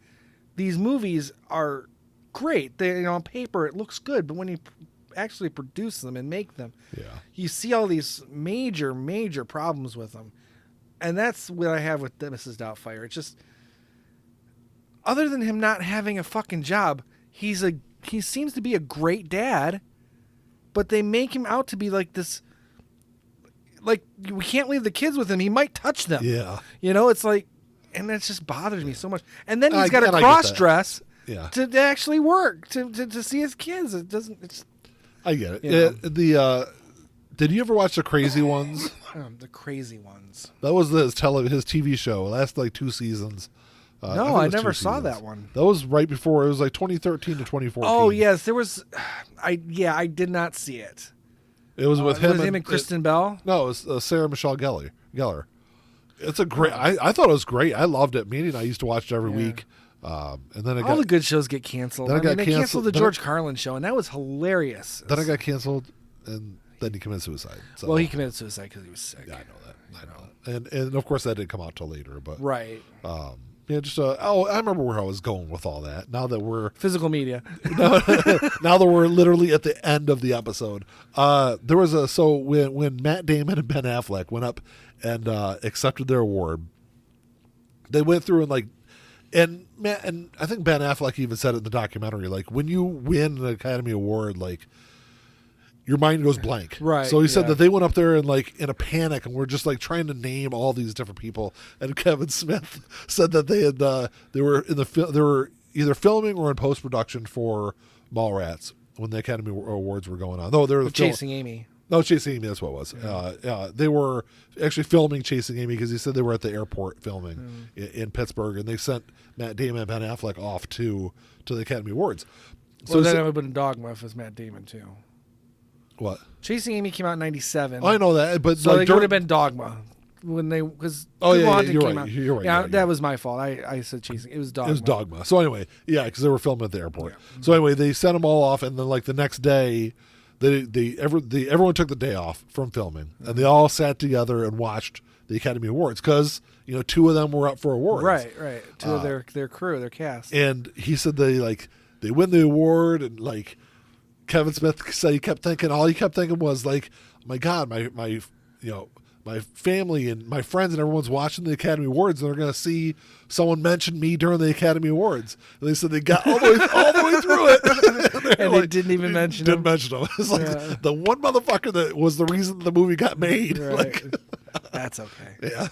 these movies are great. They, on paper, it looks good, but when you actually produce them and make them, you see all these major, major problems with them. And that's what I have with Mrs. Doubtfire. It's just, other than him not having a fucking job, he seems to be a great dad, but they make him out to be like this, like, we can't leave the kids with him. He might touch them. Yeah. It's like, and that just bothers me so much. And then he's got to cross-dress to actually work, to see his kids. It doesn't, it's... I get it. Did you ever watch The Crazy Ones? The Crazy Ones. That was his TV show. It lasted like 2 seasons. No, I never saw that one. That was right before. It was like 2013 to 2014. Oh, yes. There was... I did not see it. It was with him and Kristen Bell? No, it was Sarah Michelle Gellar. It's a great... I thought it was great. I loved it. Mandy and I used to watch it every week. And then all the good shows get canceled. They canceled the George Carlin show, and that was hilarious. Then it got canceled, and then he committed suicide. So. Well, he committed suicide because he was sick. Yeah, I know that. And of course that didn't come out till later. But right. I remember where I was going with all that. Now that we're physical media. now that we're literally at the end of the episode, there was when Matt Damon and Ben Affleck went up and accepted their award, they went through and I think Ben Affleck even said it in the documentary, like, when you win an Academy Award, like, your mind goes blank. Right. So he said that they went up there and like in a panic and were just like trying to name all these different people. And Kevin Smith said that they were either filming or in post production for Mallrats when the Academy Awards were going on. No, they were Chasing Amy. No, Chasing Amy. That's what it was. Yeah. They were actually filming Chasing Amy because he said they were at the airport filming in Pittsburgh, and they sent Matt Damon and Ben Affleck off to the Academy Awards. So then it would have been Dogma if it was Matt Damon too. What? Chasing Amy came out in '97. I know that, but so it would have been Dogma when they because you're right. You're right. Yeah, that was my fault. I said Chasing. It was Dogma. It was Dogma. So anyway, because they were filming at the airport. Yeah. So anyway, they sent them all off, and then like the next day, everyone took the day off from filming, and they all sat together and watched the Academy Awards because 2 of them were up for awards. Right. 2 of their crew, their cast. And he said they win the award, and like Kevin Smith said, all he kept thinking was like, my God, my family and my friends and everyone's watching the Academy Awards, and they're going to see someone mention me during the Academy Awards. And they said they got all the way through it, and they didn't even mention him. Didn't mention him. It's like the one motherfucker that was the reason the movie got made. Right. Like, that's okay. Yeah.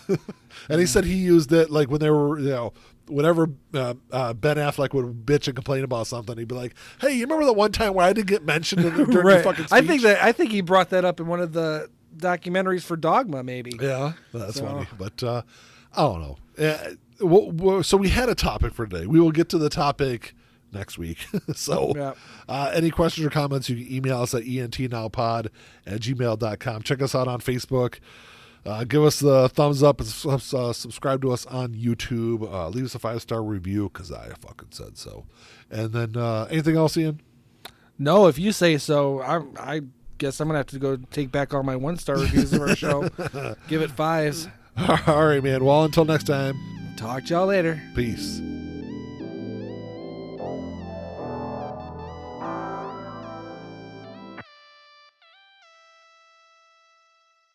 And he said he used it like when they were whenever Ben Affleck would bitch and complain about something, he'd be like, "Hey, you remember the one time where I didn't get mentioned during your fucking speech?" I think he brought that up in one of the documentaries for Dogma, maybe. Yeah, that's funny. But I don't know. So we had a topic for today. We will get to the topic next week. So any questions or comments, you can email us at entnowpod@gmail.com. Check us out on Facebook. Give us the thumbs up and subscribe to us on YouTube. Leave us a 5-star review because I fucking said so. And then anything else, Ian? No, if you say so. I guess I'm going to have to go take back all my 1-star reviews of our show. Give it 5s. All right, man. Well, until next time. Talk to y'all later. Peace.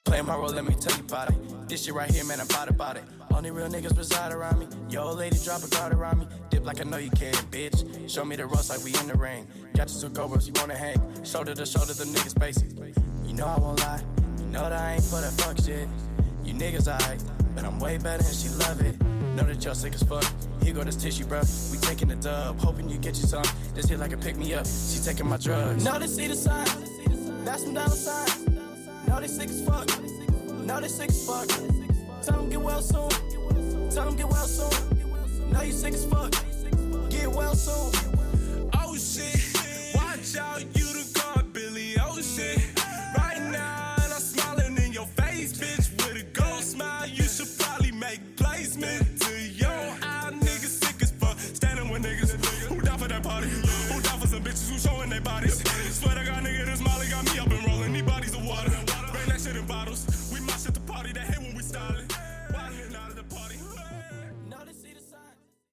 Playing my role, let me tell you about it. This shit right here, man, I'm about it. Only real niggas reside around me. Yo, lady, drop a guard around me. Dip like I know you can, bitch. Show me the ropes like we in the ring. Got you some cobras, you wanna hang. Shoulder to shoulder, the niggas basic. You know I won't lie. You know that I ain't for that fuck shit. You niggas alright, but I'm way better and she love it. Know that y'all sick as fuck. Here go this tissue, bro. We taking the dub, hoping you get you some. This hit like a pick me up. She taking my drugs. Know they see the sign. That's some dollar signs. Know they sick as fuck. Know they sick as fuck. Tell them get well soon. Tell them get well soon. Know you sick as fuck. Get well soon. Oh shit. Watch out, you the car, Billy. Oh shit. Right now, and I'm smiling in your face, bitch. With a gold smile, you should probably make placement to your eye. Niggas sick as fuck. Standing with niggas who down for that party. Who down for some bitches who showing their bodies. Swear to God, nigga, this Molly got me up and rolling. These bodies of water. Bring that shit in bottles.